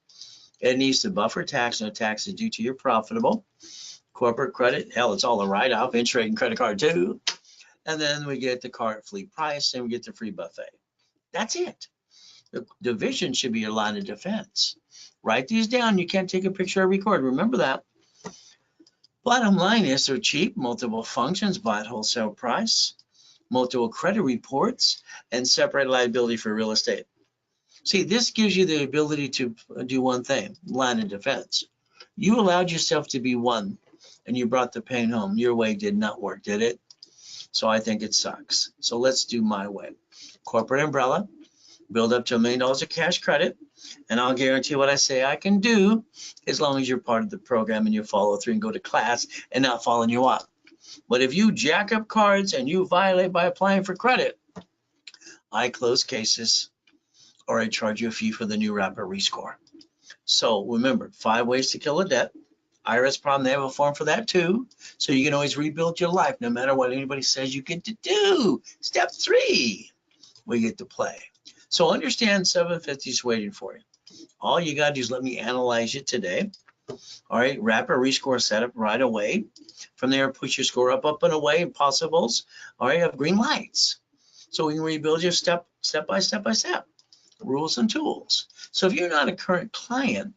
It needs to buffer tax, no taxes due to your profitable. Corporate credit, hell, it's all a write-off, interest rate and credit card too. And then we get the car at fleet price and we get the free buffet. That's it. The division should be your line of defense. Write these down. You can't take a picture or record. Remember that. Bottom line is they're cheap, multiple functions, buy at wholesale price, multiple credit reports, and separate liability for real estate. See, this gives you the ability to do one thing, line of defense. You allowed yourself to be one, and you brought the pain home. Your way did not work, did it? So I think it sucks. So let's do my way. Corporate umbrella, build up to $1 million of cash credit, and I'll guarantee what I say I can do as long as you're part of the program and you follow through and go to class and not following you up. But if you jack up cards and you violate by applying for credit, I close cases or I charge you a fee for the new wrapper rescore. So remember, 5 ways to kill a debt. IRS problem, they have a form for that too. So you can always rebuild your life no matter what anybody says you get to do. Step 3, we get to play. So understand 750 is waiting for you. All you got to do is let me analyze you today. All right, wrapper rescore setup right away. From there, push your score up and away, possibles. All right, have green lights. So we can rebuild your step by step, rules and tools. So if you're not a current client,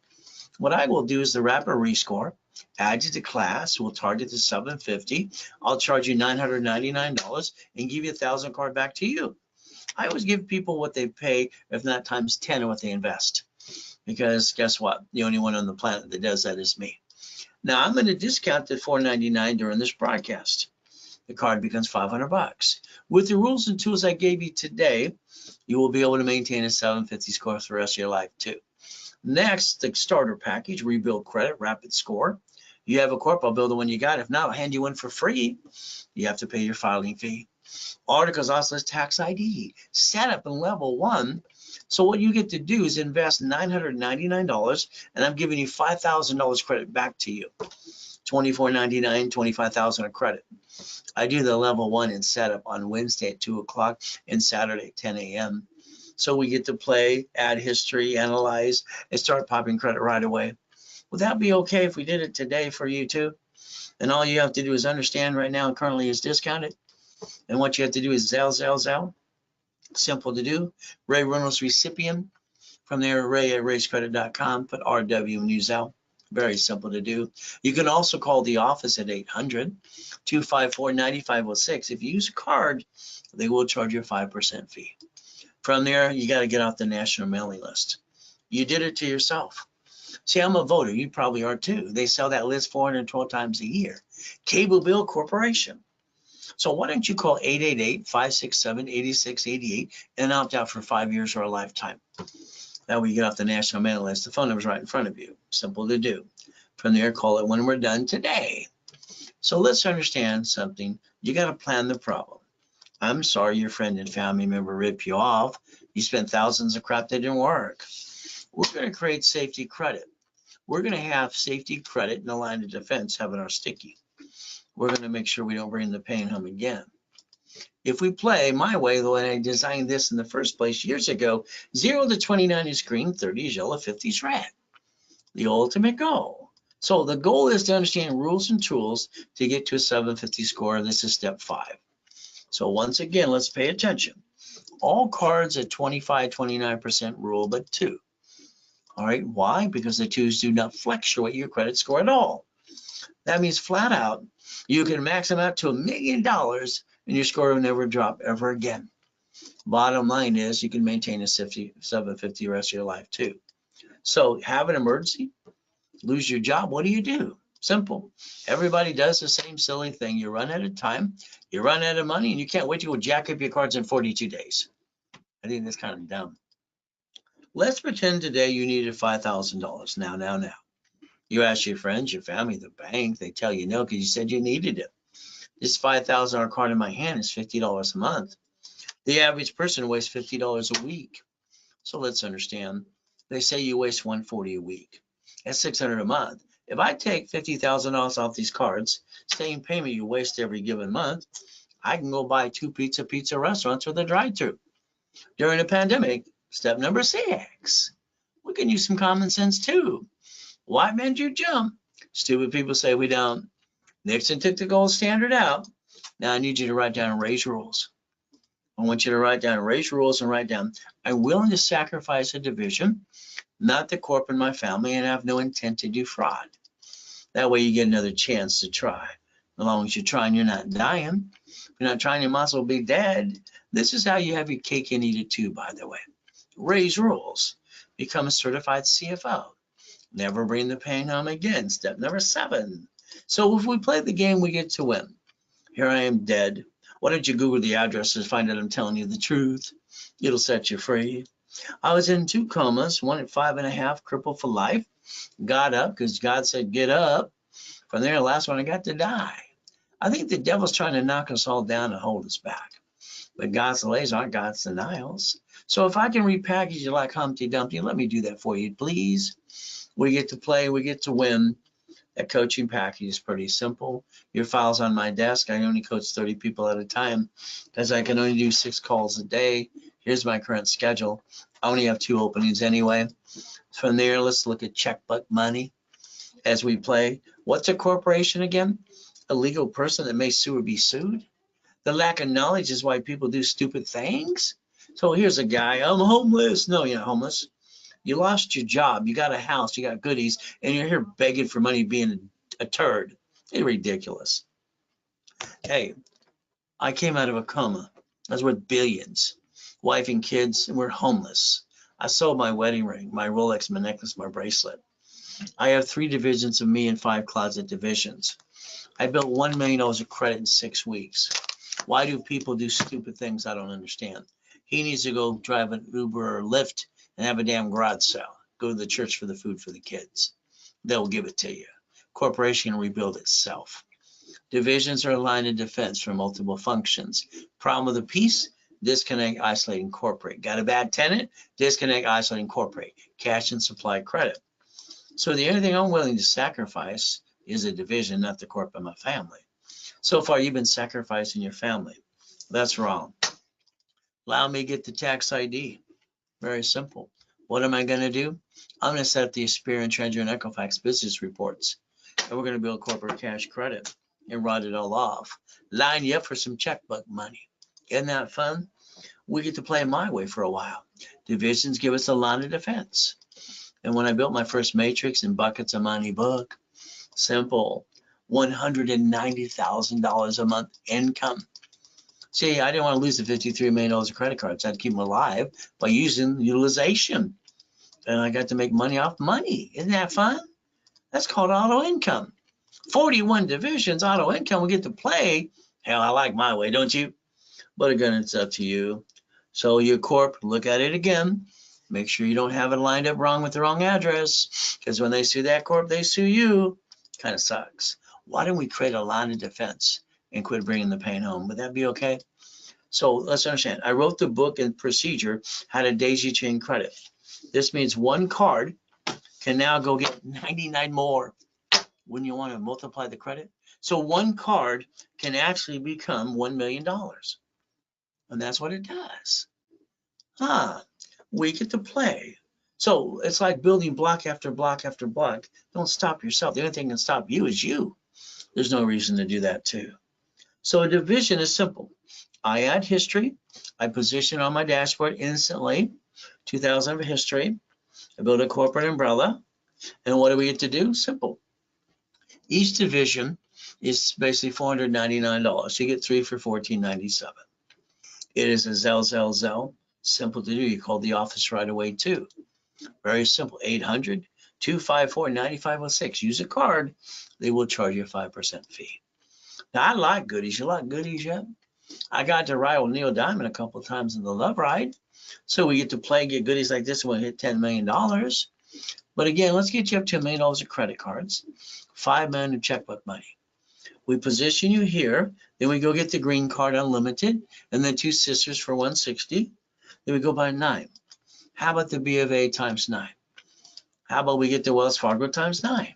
what I will do is the wrapper rescore. add you to class. We'll target the 750. I'll charge you $999 and give you 1,000 card back to you. I always give people what they pay, if not times 10 of what they invest. Because guess what? The only one on the planet that does that is me. Now I'm going to discount the $499 during this broadcast. The card becomes $500. With the rules and tools I gave you today, you will be able to maintain a 750 score for the rest of your life too. Next, the starter package, rebuild credit, rapid score. You have a corp, I'll build the one you got. If not, I'll hand you one for free. You have to pay your filing fee. Articles also has tax ID, setup in level 1. So what you get to do is invest $999, and I'm giving you $5,000 credit back to you. $24.99, $25,000 of credit. I do the level 1 in setup on Wednesday at 2 o'clock and Saturday at 10 a.m. So we get to play, add history, analyze, and start popping credit right away. Would that be okay if we did it today for you too? And all you have to do is understand right now currently is discounted. And what you have to do is Zelle. Simple to do. Ray Reynolds recipient. From there, Ray at raisecredit.com. Put RW and use Zelle. Very simple to do. You can also call the office at 800-254-9506. If you use a card, they will charge you a 5% fee. From there, you got to get off the national mailing list. You did it to yourself. See, I'm a voter. You probably are too. They sell that list 412 times a year. Cable Bill Corporation. So why don't you call 888-567-8688 and opt out for 5 years or a lifetime? That way you get off the national mailing list. The phone number is right in front of you. Simple to do. From there, call it when we're done today. So let's understand something. You got to plan the problem. I'm sorry your friend and family member ripped you off. You spent thousands of crap that didn't work. We're going to create safety credit. We're going to have safety credit in the line of defense having our sticky. We're going to make sure we don't bring the pain home again. If we play my way, the way I designed this in the first place years ago, 0 to 29 is green, 30 is yellow, 50 is red. The ultimate goal. So the goal is to understand rules and tools to get to a 750 score. This is step 5. So once again, let's pay attention. All cards at 25-29% rule, but 2. All right, why? Because the 2s do not fluctuate your credit score at all. That means flat out, you can max them out to $1 million and your score will never drop ever again. Bottom line is you can maintain a 750 the rest of your life too. So have an emergency, lose your job, what do? Simple. Everybody does the same silly thing. You run out of time, you run out of money, and you can't wait to go jack up your cards in 42 days. I think that's kind of dumb. Let's pretend today you needed $5,000. Now. You ask your friends, your family, the bank, they tell you no because you said you needed it. This $5,000 card in my hand is $50 a month. The average person wastes $50 a week. So let's understand. They say you waste $140 a week. That's $600 a month. If I take $50,000 off these cards, same payment you waste every given month, I can go buy 2 pizza restaurants with a drive-thru. During the pandemic, step number 6, we can use some common sense too. Why mend your jump? Stupid people say we don't. Nixon took the gold standard out. Now I need you to write down raise rules. I want you to write down raise rules and write down, I'm willing to sacrifice a division, not the corp in my family, and I have no intent to do fraud. That way you get another chance to try. As long as you're trying, you're not dying. If you're not trying, you might as well be dead. This is how you have your cake and eat it too, by the way. Raise rules. Become a certified CFO. Never bring the pain home again. Step number 7. So if we play the game, we get to win. Here I am dead. Why don't you Google the address to find out I'm telling you the truth? It'll set you free. I was in 2 comas, one at 5.5, crippled for life. Got up because God said, get up. From there, the last one I got to die. I think the devil's trying to knock us all down and hold us back. But God's delays aren't God's denials. So if I can repackage you like Humpty Dumpty, let me do that for you, please. We get to play, we get to win. That coaching package is pretty simple. Your file's on my desk. I only coach 30 people at a time because I can only do 6 calls a day. Here's my current schedule. I only have 2 openings anyway. From there, let's look at checkbook money as we play. What's a corporation again? A legal person that may sue or be sued. The lack of knowledge is why people do stupid things. So here's a guy, I'm homeless. No, you're not homeless. You lost your job, you got a house, you got goodies, and you're here begging for money, being a turd. It's ridiculous. Hey, I came out of a coma. I was worth billions. Wife and kids, and we're homeless. I sold my wedding ring, my Rolex, my necklace, my bracelet. I have 3 divisions of me and 5 closet divisions. I built $1 million of credit in 6 weeks. Why do people do stupid things? I don't understand. He needs to go drive an Uber or Lyft and have a damn garage sale. Go to the church for the food for the kids. They'll give it to you. Corporation can rebuild itself. Divisions are a line of defense for multiple functions. Problem with a piece, disconnect, isolate, incorporate. Got a bad tenant? Disconnect, isolate, incorporate. Cash and supply credit. So the only thing I'm willing to sacrifice is a division, not the corp of my family. So far, you've been sacrificing your family. That's wrong. Allow me to get the tax ID. Very simple. What am I going to do? I'm going to set up the Experian, Treasury, and Equifax business reports. And we're going to build corporate cash credit and write it all off. Line you up for some checkbook money. Isn't that fun? We get to play my way for a while. Divisions give us a line of defense. And when I built my first matrix and buckets of money book, simple, $190,000 a month income. See, I didn't want to lose the $53 million of credit cards. I had to keep them alive by using utilization. And I got to make money off money. Isn't that fun? That's called auto income. 41 divisions, auto income, we get to play. Hell, I like my way, don't you? But again, it's up to you. So your corp, look at it again. Make sure you don't have it lined up wrong with the wrong address, because when they sue that corp, they sue you. Kind of sucks. Why don't we create a line of defense and quit bringing the pain home? Would that be okay? So let's understand. I wrote the book and procedure, how to daisy chain credit. This means one card can now go get 99 more. Wouldn't you want to multiply the credit? So one card can actually become $1 million. And that's what it does. We get to play. So it's like building block after block after block. Don't stop yourself. The only thing that can stop you is you. There's no reason to do that too. So a division is simple. I add history. I position on my dashboard instantly. 2000 of history. I build a corporate umbrella. And what do we get to do? Simple. Each division is basically $499. You get 3 for $14.97. It is a Zell. Simple to do. You call the office right away too. Very simple. 800-254-9506. Use a card. They will charge you a 5% fee. Now, I like goodies. You like goodies yet? I got to ride with Neil Diamond a couple of times in the Love Ride. So we get to play and get goodies like this when we hit $10 million. But again, let's get you up to $1 million of credit cards, $5 million of checkbook money. We position you here. Then we go get the green card unlimited and then 2 sisters for $160. Then we go by 9. How about the B of A times 9? How about we get the Wells Fargo times 9?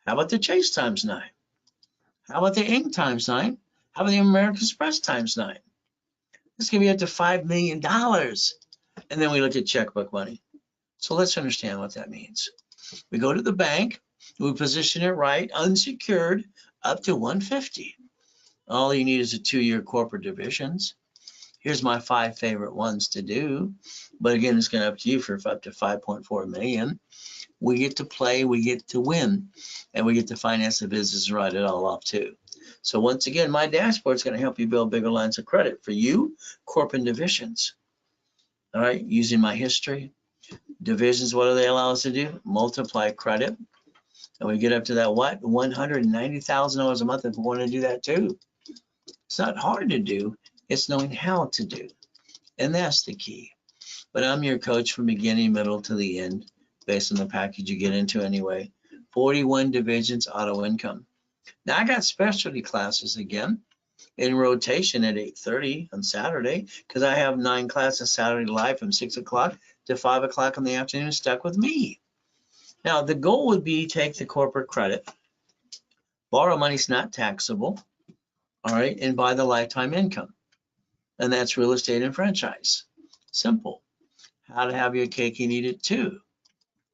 How about the Chase times 9? How about the Inc. times 9? How about the American Express times 9? This can be up to $5 million. And then we look at checkbook money. So let's understand what that means. We go to the bank, we position it right, unsecured, up to $150. All you need is a 2-year corporate divisions. Here's my 5 favorite ones to do. But again, it's going to be up to you for up to 5.4 million. We get to play, we get to win, and we get to finance the business and write it all off too. So once again, my dashboard is going to help you build bigger lines of credit for you, corporate divisions. All right, using my history. Divisions, what do they allow us to do? Multiply credit. And we get up to that what? $190,000 a month if we want to do that too. It's not hard to do. It's knowing how to do. And that's the key. But I'm your coach from beginning, middle to the end, based on the package you get into anyway. 41 divisions, auto income. Now I got specialty classes again in rotation at 8:30 on Saturday because I have 9 classes Saturday live from 6 o'clock to 5 o'clock in the afternoon stuck with me. Now the goal would be take the corporate credit, borrow money's not taxable, all right, and buy the lifetime income. And that's real estate and franchise. Simple. How to have your cake and eat it too.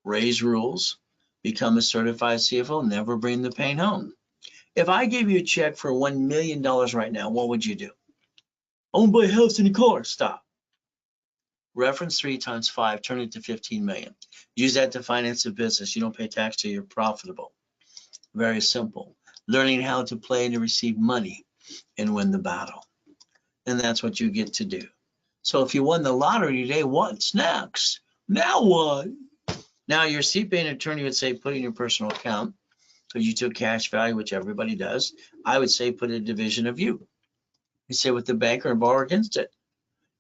Raise rules, become a certified CFO, never bring the pain home. If I gave you a check for $1 million right now, what would you do? I want to buy a house and a car. Stop. Reference 3 times 5, turn it to 15 million. Use that to finance a business. You don't pay tax till you're profitable. Very simple. Learning how to play to receive money and win the battle. And that's what you get to do. So if you won the lottery today, what's next? Now what? Now your CPA and attorney would say put in your personal account because you took cash value, which everybody does. I would say put a division of you. You say with the banker and borrow against it.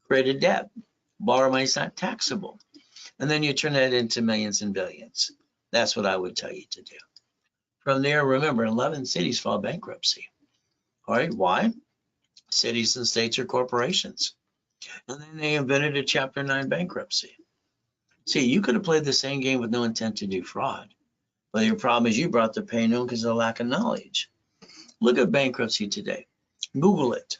Create a debt. Borrow money is not taxable. And then you turn that into millions and billions. That's what I would tell you to do. From there, remember, 11 cities filed bankruptcy. All right, why? Cities and states are corporations. And then they invented a Chapter 9 bankruptcy. See, you could have played the same game with no intent to do fraud. But your problem is you brought the pain on because of lack of knowledge. Look at bankruptcy today. Google it.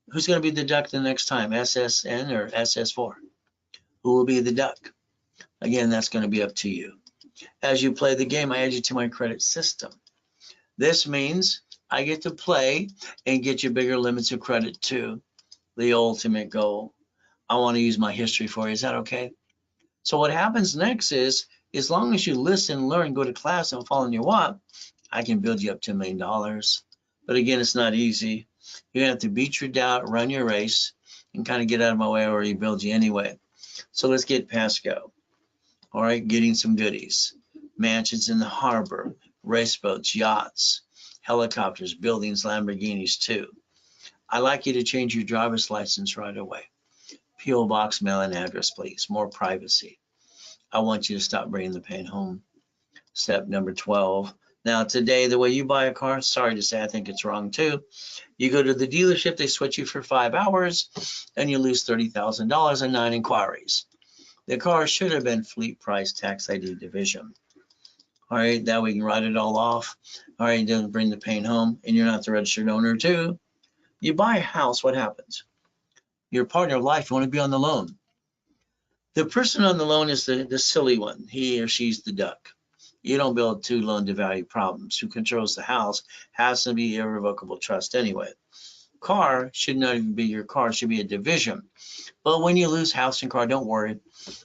Who's going to be the duck the next time, SSN or SS4? Who will be the duck? Again, that's going to be up to you. As you play the game, I add you to my credit system. This means I get to play and get you bigger limits of credit too. The ultimate goal. I want to use my history for you. Is that okay? So what happens next is, as long as you listen, learn, go to class, and follow your what, I can build you up to $1 million. But again, it's not easy. You're going to have to beat your doubt, run your race, and kind of get out of my way or you build you anyway. So let's get past go. All right, getting some goodies. Mansions in the harbor, race boats, yachts, helicopters, buildings, Lamborghinis too. I'd like you to change your driver's license right away. P.O. Box, mail, and address, please. More privacy. I want you to stop bringing the pain home. Step number 12. Now, today, the way you buy a car, sorry to say, I think it's wrong too. You go to the dealership, they switch you for 5 hours, and you lose $30,000 in 9 inquiries. The car should have been fleet price tax ID division. All right, that we can write it all off. All right, doesn't bring the pain home, and you're not the registered owner too. You buy a house, what happens? Your partner of life, you want to be on the loan. The person on the loan is the silly one. He or she's the duck. You don't build 2 loan-to-value problems. Who controls the house has to be irrevocable trust anyway. Car should not even be your car, it should be a division. But when you lose house and car, don't worry.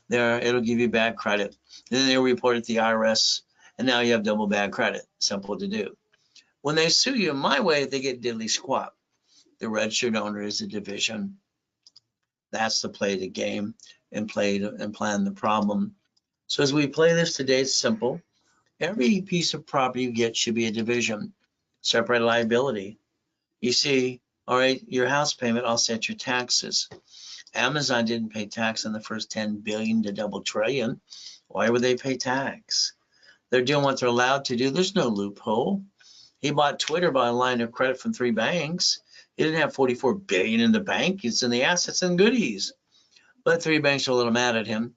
It'll give you bad credit. And then they'll report it to the IRS, and now you have double bad credit. Simple to do. When they sue you my way, they get diddly squat. The registered owner is a division. That's to play the game and plan the problem. So as we play this today, it's simple. Every piece of property you get should be a division. Separate liability. You see, all right, your house payment offsets your taxes. Amazon didn't pay tax on the first 10 billion to double trillion. Why would they pay tax? They're doing what they're allowed to do. There's no loophole. He bought Twitter by a line of credit from 3 banks. He didn't have 44 billion in the bank. It's in the assets and goodies. But 3 banks are a little mad at him.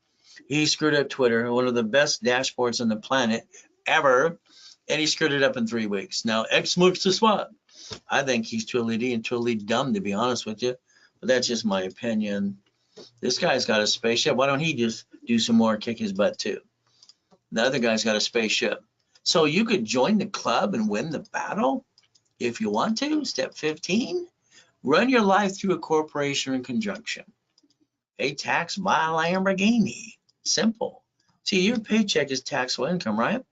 He screwed up Twitter, one of the best dashboards on the planet ever, and he screwed it up in 3 weeks. Now, X marks the spot. I think he's totally dumb, to be honest with you. But that's just my opinion. This guy's got a spaceship. Why don't he just do some more and kick his butt too? The other guy's got a spaceship. So you could join the club and win the battle if you want to. Step 15, run your life through a corporation in conjunction. Pay tax, buy a Lamborghini. Simple. See, your paycheck is taxable income, right?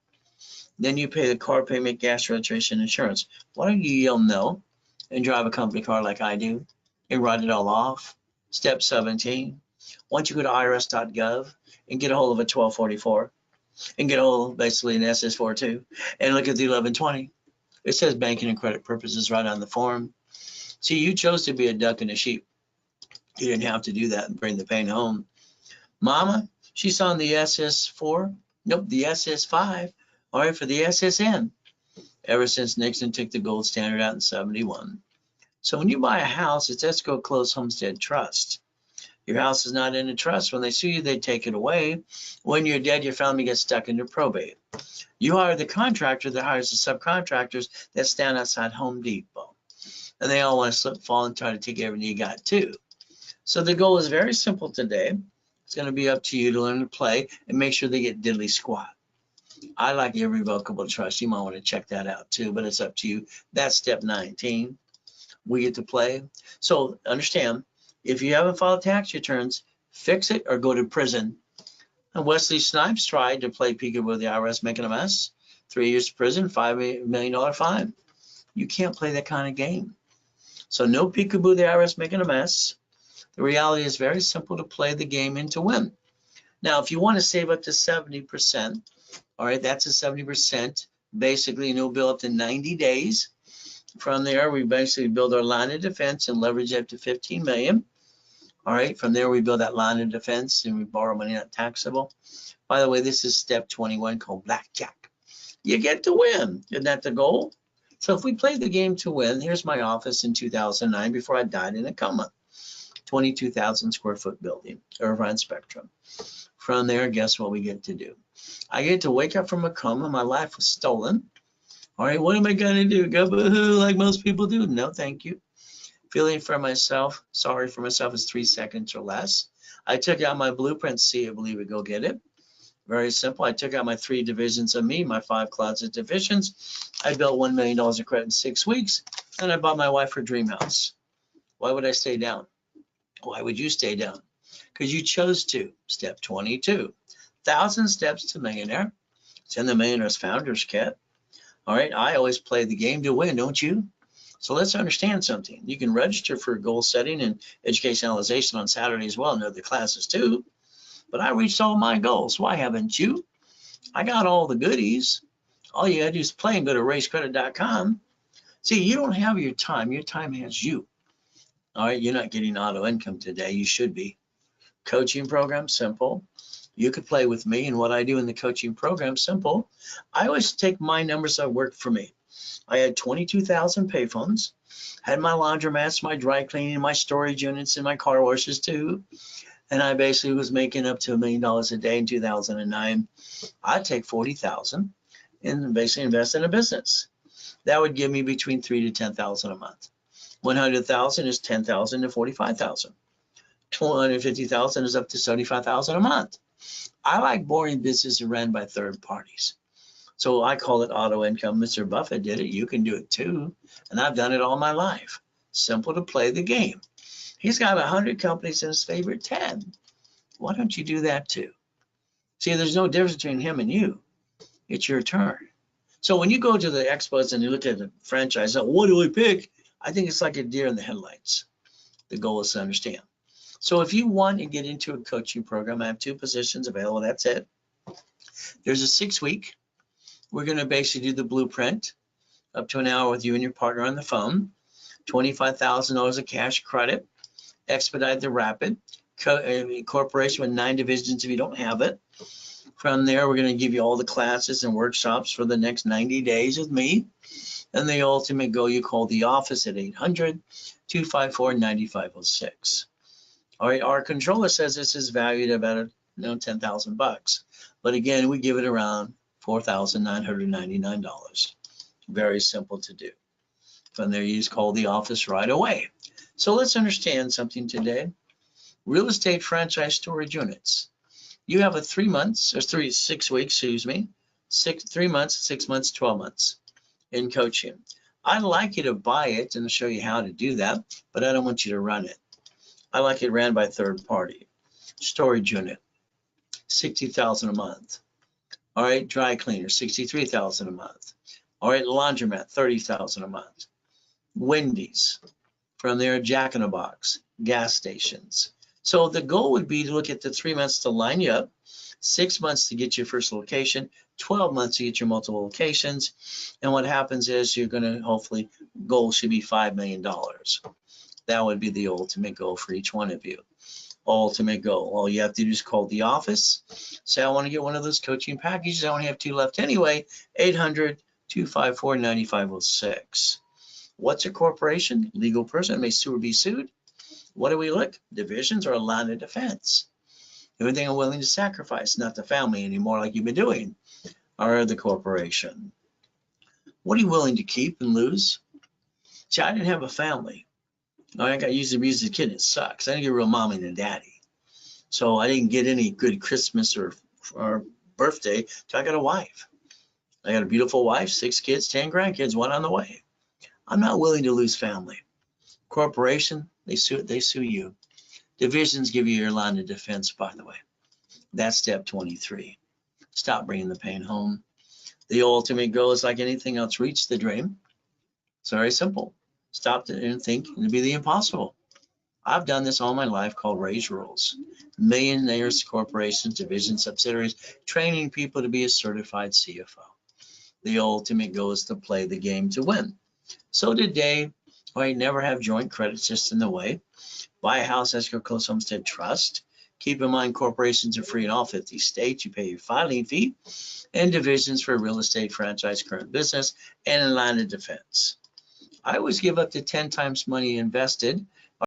Then you pay the car payment, gas, registration, insurance. Why don't you yell no and drive a company car like I do and write it all off? Step 17, once you go to irs.gov and get a hold of a 1244 and get a hold of basically an SS4 too and look at the 1120. It says banking and credit purposes right on the form. See, you chose to be a duck and a sheep. You didn't have to do that and bring the pain home. Mama, she's on the SS4. Nope, the SS5. All right, for the SSN. Ever since Nixon took the gold standard out in 71. So when you buy a house, it's escrow closed homestead trust. Your house is not in a trust. When they sue you, they take it away. When you're dead, your family gets stuck into probate. You hire the contractor that hires the subcontractors that stand outside Home Depot. And they all want to slip, fall, and try to take everything you got too. So the goal is very simple today. It's going to be up to you to learn to play and make sure they get diddly squat. I like irrevocable trust. You might want to check that out too, but it's up to you. That's step 19. We get to play. So understand, if you haven't filed tax returns, fix it or go to prison. And Wesley Snipes tried to play peekaboo with the IRS, making a mess. 3 years prison, $5 million fine. You can't play that kind of game. So no peekaboo, the IRS making a mess. The reality is very simple to play the game and to win. Now, if you want to save up to 70%, all right, that's a 70%, basically no bill up to 90 days. From there, we basically build our line of defense and leverage up to 15 million. All right, from there, we build that line of defense and we borrow money not taxable. By the way, this is step 21 called blackjack. You get to win. Isn't that the goal? So if we play the game to win, here's my office in 2009 before I died in a coma. 22,000 square foot building, Irvine Spectrum. From there, guess what we get to do? I get to wake up from a coma. My life was stolen. All right, what am I going to do? Go boo-hoo like most people do? No, thank you. Feeling for myself, sorry for myself is 3 seconds or less. I took out my blueprint, see it, believe it, go get it. Very simple. I took out my 3 divisions of me, my 5 closet divisions. I built $1 million of credit in 6 weeks, and I bought my wife her dream house. Why would I stay down? Why would you stay down? Because you chose to. Step 22, 1,000 steps to millionaire. It's in the Millionaires Founders Kit. All right, I always play the game to win, don't you? So let's understand something. You can register for goal setting and educationalization on Saturday as well, and other classes too. But I reached all my goals. Why haven't you? I got all the goodies. All you gotta do is play and go to racecredit.com. See, you don't have your time. Your time has you. All right, you're not getting auto income today. You should be. Coaching program, simple. You could play with me, and what I do in the coaching program, simple. I always take my numbers that work for me. I had 22,000 payphones, had my laundromats, my dry cleaning, my storage units, and my car washes too. And I basically was making up to $1 million a day in 2009. I'd take 40,000 and basically invest in a business. That would give me between 3 to 10,000 a month. 100,000 is 10,000 to 45,000. 250,000 is up to 75,000 a month. I like boring business ran by third parties. So I call it auto income. Mr. Buffett did it. You can do it too. And I've done it all my life. Simple to play the game. He's got 100 companies in his favorite 10. Why don't you do that too? See, there's no difference between him and you. It's your turn. So when you go to the expos and you look at the franchise, what do I pick? I think it's like a deer in the headlights. The goal is to understand. So if you want to get into a coaching program, I have 2 positions available. That's it. There's a 6-week. We're going to basically do the blueprint up to an hour with you and your partner on the phone. $25,000 of cash credit. Expedite the rapid. Corporation with 9 divisions if you don't have it. From there, we're going to give you all the classes and workshops for the next 90 days with me. And the ultimate goal, you call the office at 800-254-9506. All right, our controller says this is valued at about $10,000, but again, we give it around $4,999. Very simple to do. From there, you just call the office right away. So let's understand something today. Real estate franchise storage units. You have a 3 months or 6 weeks, excuse me, 3 months, 6 months, 12 months in coaching. I'd like you to buy it and show you how to do that, but I don't want you to run it. I like it ran by third party. Storage unit, $60,000 a month. All right, dry cleaner, $63,000 a month. All right, laundromat, $30,000 a month. Wendy's, from there, Jack in the Box, gas stations. So the goal would be to look at the 3 months to line you up, 6 months to get your first location, 12 months to get your multiple locations. And what happens is you're going to hopefully, goal should be $5 million. That would be the ultimate goal for each one of you. Ultimate goal. All you have to do is call the office. Say, I want to get one of those coaching packages. I only have 2 left anyway. 800-254-9506. What's a corporation? Legal person, may sue or be sued. What do we look? Divisions or a line of defense. Everything I'm willing to sacrifice, not the family anymore like you've been doing, or the corporation. What are you willing to keep and lose? See, I didn't have a family. I got used to abuse as a kid. It sucks. I didn't get a real mommy and a daddy. So I didn't get any good Christmas or birthday till I got a wife. I got a beautiful wife, 6 kids, 10 grandkids, 1 on the way. I'm not willing to lose family. Corporation, they sue you. Divisions give you your line of defense, by the way. That's step 23. Stop bringing the pain home. The ultimate goal is like anything else, reach the dream. It's very simple. Stop and think and be the impossible. I've done this all my life, called raise rules. Millionaires, corporations, divisions, subsidiaries, training people to be a certified CFO. The ultimate goal is to play the game to win. So today, I never have joint credits just in the way. Buy a house, escrow, close, homestead, trust. Keep in mind, corporations are free in all 50 states. You pay your filing fee, and divisions for real estate, franchise, current business, and in line of defense. I always give up to 10 times money invested